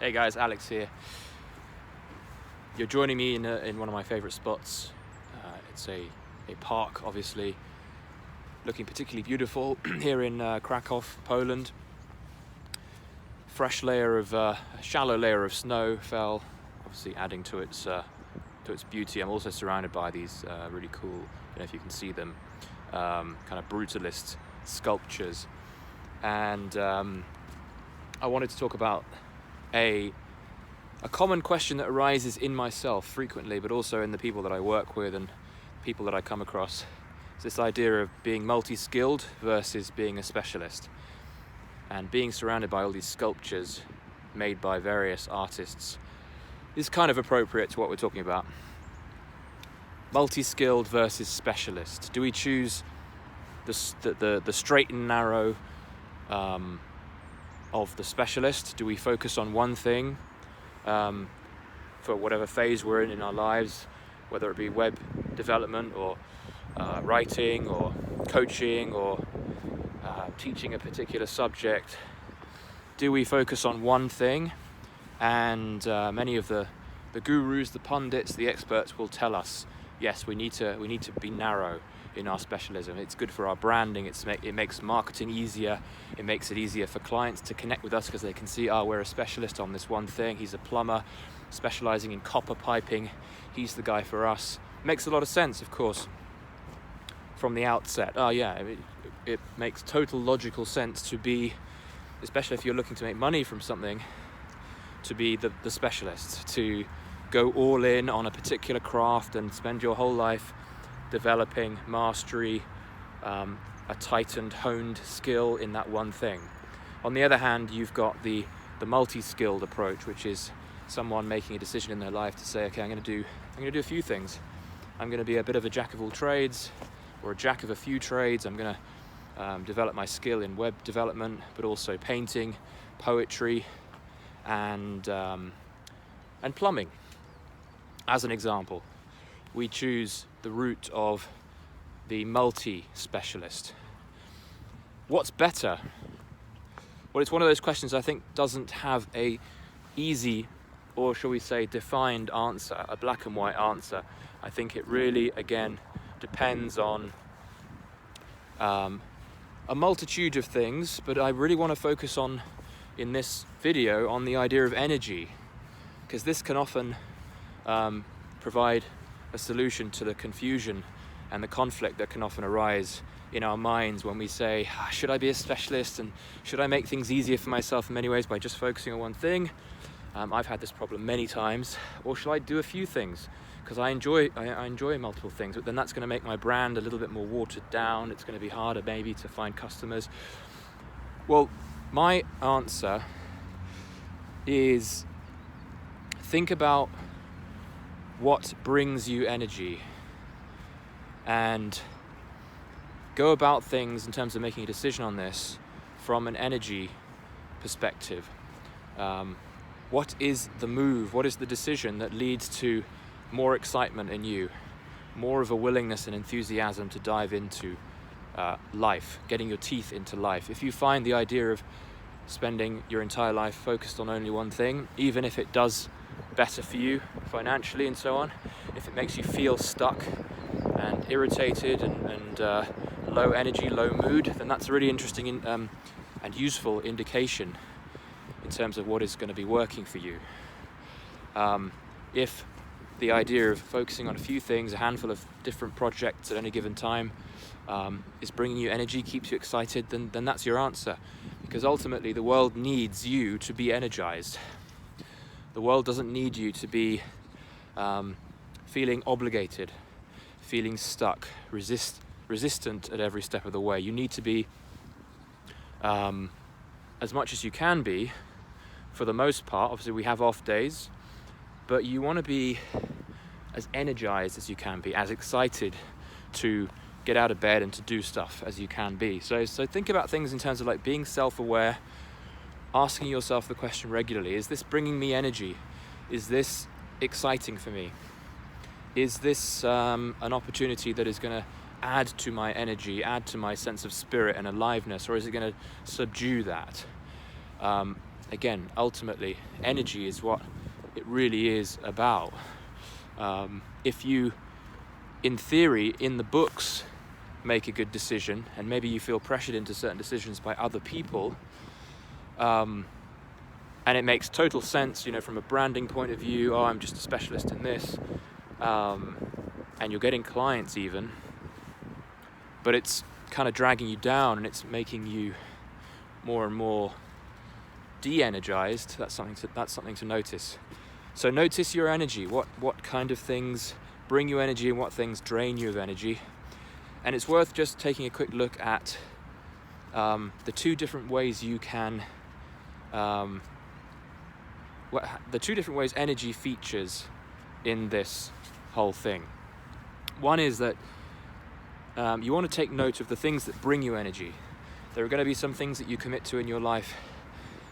Hey guys, Alex here. You're joining me in one of my favorite spots. It's a park, obviously, looking particularly beautiful here in Krakow, Poland. A shallow layer of snow fell, obviously adding to its beauty. I'm also surrounded by these really cool, I don't know if you can see them, kind of brutalist sculptures. And I wanted to talk about a common question that arises in myself frequently, but also in the people that I work with and people that I come across. It's this idea of being multi-skilled versus being a specialist. And being surrounded by all these sculptures made by various artists is kind of appropriate to what we're talking about. Multi-skilled versus specialist. Do we choose the straight and narrow of the specialist? Do we focus on one thing for whatever phase we're in our lives, whether it be web development or writing or coaching or teaching a particular subject? Do we focus on one thing? And many of the gurus, the pundits, the experts will tell us, yes, we need to be narrow in our specialism. It's good for our branding. It makes marketing easier. It makes it easier for clients to connect with us because they can see, we're a specialist on this one thing. He's a plumber specializing in copper piping. He's the guy for us. Makes a lot of sense, of course, from the outset. It makes total logical sense to be, especially if you're looking to make money from something, to be the specialist, to go all in on a particular craft and spend your whole life developing mastery, a tightened, honed skill in that one thing. On the other hand, you've got the multi-skilled approach, which is someone making a decision in their life to say, okay, I'm going to do a few things. I'm going to be a bit of a jack of all trades, or a jack of a few trades. I'm going to develop my skill in web development, but also painting, poetry, and plumbing. As an example, we choose the route of the multi-specialist. What's better? Well, it's one of those questions I think doesn't have a easy, or shall we say defined answer, a black and white answer. I think it really, again, depends on a multitude of things, but I really want to focus on, in this video, on the idea of energy, because this can often provide a solution to the confusion and the conflict that can often arise in our minds when we say, should I be a specialist, and should I make things easier for myself in many ways by just focusing on one thing? I've had this problem many times. Or should I do a few things? Because I enjoy multiple things, but then that's going to make my brand a little bit more watered down. It's going to be harder maybe to find customers. Well, my answer is, think about what brings you energy and go about things in terms of making a decision on this from an energy perspective. What is the move? What is the decision that leads to more excitement in you, more of a willingness and enthusiasm to dive into life, getting your teeth into life? If you find the idea of spending your entire life focused on only one thing, even if it does better for you financially and so on, if it makes you feel stuck and irritated and low energy, low mood, then that's a really interesting and useful indication in terms of what is going to be working for you. If the idea of focusing on a few things, a handful of different projects at any given time, is bringing you energy, keeps you excited, then that's your answer. Because ultimately the world needs you to be energized. The world doesn't need you to be feeling obligated, feeling stuck, resistant at every step of the way. You need to be, as much as you can be, for the most part. Obviously we have off days, but you want to be as energized as you can be, as excited to get out of bed and to do stuff as you can be. So think about things in terms of like being self-aware, asking yourself the question regularly, is this bringing me energy? Is this exciting for me? Is this an opportunity that is going to add to my energy, add to my sense of spirit and aliveness, or is it going to subdue that? again, ultimately, energy is what it really is about. If you, in theory, in the books, make a good decision, and maybe you feel pressured into certain decisions by other people, and it makes total sense, from a branding point of view, I'm just a specialist in this, and you're getting clients even, but it's kind of dragging you down and it's making you more and more de-energized. That's something to notice. So notice your energy. What kind of things bring you energy and what things drain you of energy. And it's worth just taking a quick look at the two different ways you can, the two different ways energy features in this whole thing. One is that you want to take note of the things that bring you energy. There are going to be some things that you commit to in your life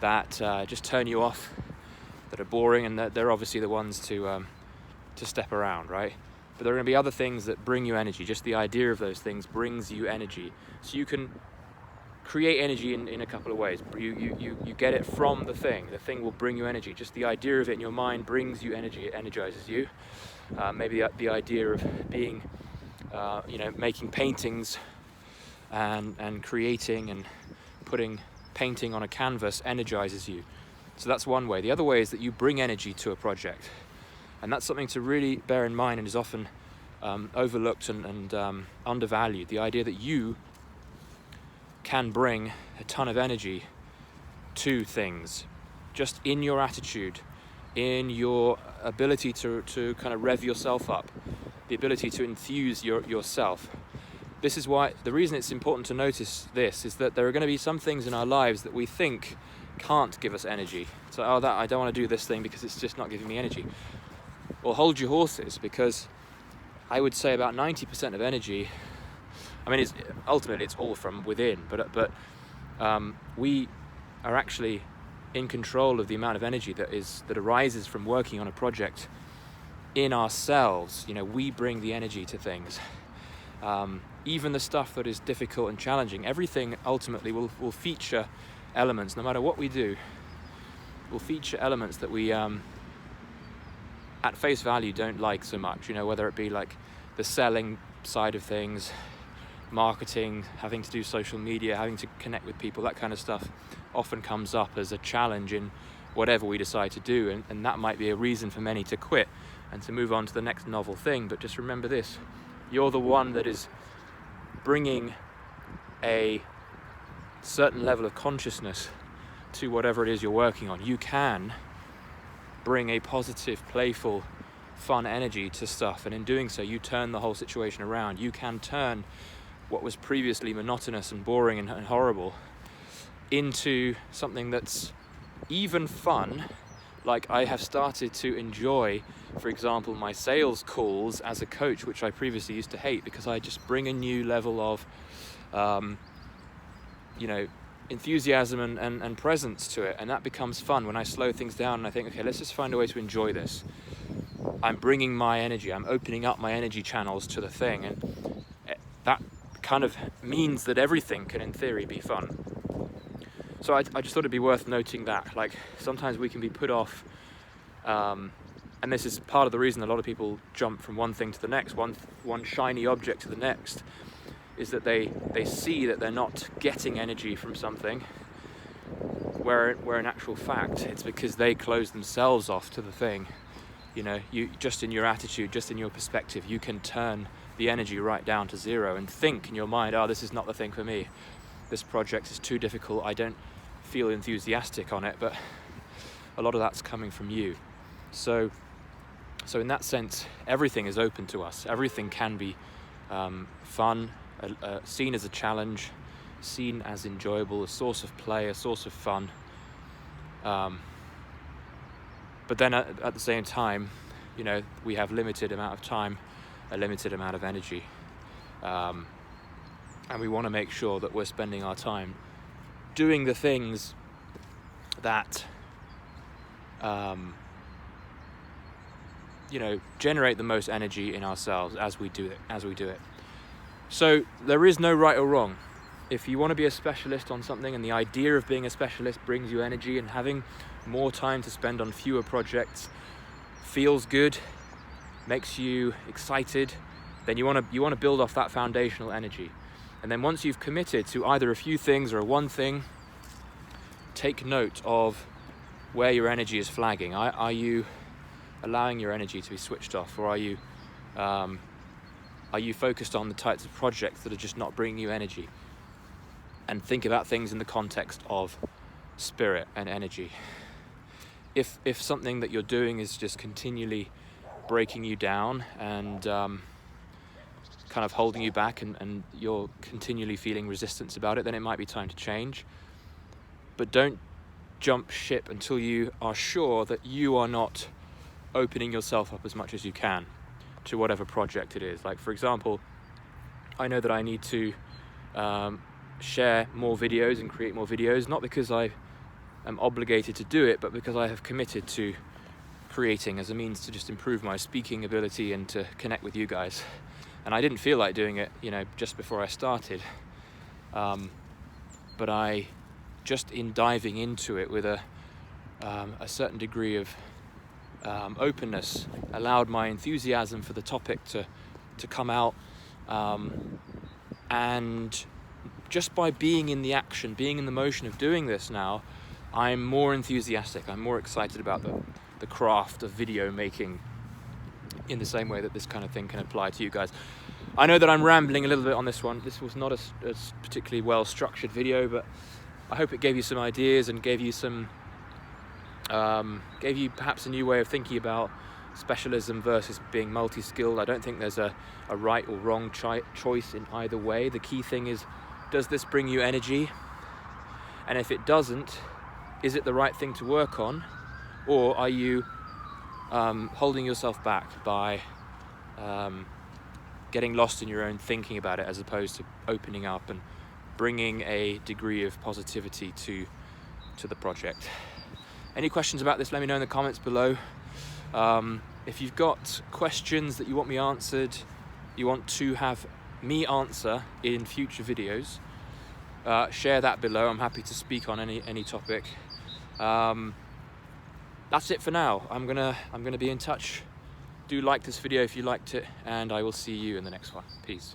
that just turn you off, that are boring, and they're obviously the ones to step around, right? But there are going to be other things that bring you energy. Just the idea of those things brings you energy. So you can create energy in a couple of ways. You get it from the thing. The thing will bring you energy. Just the idea of it in your mind brings you energy. It energizes you. Maybe the idea of being, making paintings and creating and putting painting on a canvas energizes you. So that's one way. The other way is that you bring energy to a project. And that's something to really bear in mind and is often overlooked and undervalued. The idea that you can bring a ton of energy to things just in your attitude, in your ability to kind of rev yourself up, the ability to enthuse yourself. This is why the reason it's important to notice this is that there are going to be some things in our lives that we think can't give us energy. So, I don't want to do this thing because it's just not giving me energy. Well, hold your horses, because I would say about 90% of energy, ultimately it's all from within, but we are actually in control of the amount of energy that arises from working on a project in ourselves. We bring the energy to things. Even the stuff that is difficult and challenging, everything ultimately will feature elements, no matter what we do, will feature elements that we at face value don't like so much, whether it be like the selling side of things, marketing, having to do social media, having to connect with people, that kind of stuff often comes up as a challenge in whatever we decide to do, and that might be a reason for many to quit and to move on to the next novel thing. But just remember this: you're the one that is bringing a certain level of consciousness to whatever it is you're working on. You can bring a positive, playful, fun energy to stuff, and in doing so you turn the whole situation around. You can turn what was previously monotonous and boring and horrible into something that's even fun. Like, I have started to enjoy, for example, my sales calls as a coach, which I previously used to hate, because I just bring a new level of enthusiasm and presence to it, and that becomes fun when I slow things down and I think, okay, let's just find a way to enjoy this. I'm bringing my energy, I'm opening up my energy channels to the thing, and that kind of means that everything can, in theory, be fun. So I just thought it'd be worth noting that, like, sometimes we can be put off, and this is part of the reason a lot of people jump from one thing to the next, one shiny object to the next, is that they see that they're not getting energy from something, where in actual fact it's because they close themselves off to the thing. You just in your attitude, just in your perspective, you can turn the energy right down to zero and think in your mind, this is not the thing for me. This project is too difficult. I don't feel enthusiastic on it, but a lot of that's coming from you. So in that sense, everything is open to us. Everything can be fun, seen as a challenge, seen as enjoyable, a source of play, a source of fun. But then at the same time, we have limited amount of time, a limited amount of energy. And we want to make sure that we're spending our time doing the things that generate the most energy in ourselves as we do it. So there is no right or wrong. if you want to be a specialist on something and the idea of being a specialist brings you energy, and having more time to spend on fewer projects feels good, makes you excited, then you want to build off that foundational energy. And then once you've committed to either a few things or one thing, take note of where your energy is flagging. Are you allowing your energy to be switched off, or are you focused on the types of projects that are just not bringing you energy? And think about things in the context of spirit and energy. If something that you're doing is just continually breaking you down and kind of holding you back, and you're continually feeling resistance about it, then it might be time to change. But don't jump ship until you are sure that you are not opening yourself up as much as you can to whatever project it is. Like, for example, I know that I need to share more videos and create more videos, not because I am obligated to do it, but because I have committed to creating as a means to just improve my speaking ability and to connect with you guys. And I didn't feel like doing it, just before I started. But I, just in diving into it with a certain degree of openness, allowed my enthusiasm for the topic to come out. And just by being in the action, being in the motion of doing this now, I'm more enthusiastic. I'm more excited about the craft of video making, in the same way that this kind of thing can apply to you guys. I know that I'm rambling a little bit on this one. This was not a particularly well structured video, but I hope it gave you some ideas and gave you perhaps a new way of thinking about specialism versus being multi-skilled. I don't think there's a right or wrong choice in either way. The key thing is, does this bring you energy? And if it doesn't, is it the right thing to work on? Or are you holding yourself back by getting lost in your own thinking about it, as opposed to opening up and bringing a degree of positivity to the project? Any questions about this, let me know in the comments below. If you've got questions that you want me answered, you want to have me answer in future videos, share that below. I'm happy to speak on any topic. That's it for now. I'm gonna be in touch. Do like this video if you liked it, and I will see you in the next one. Peace.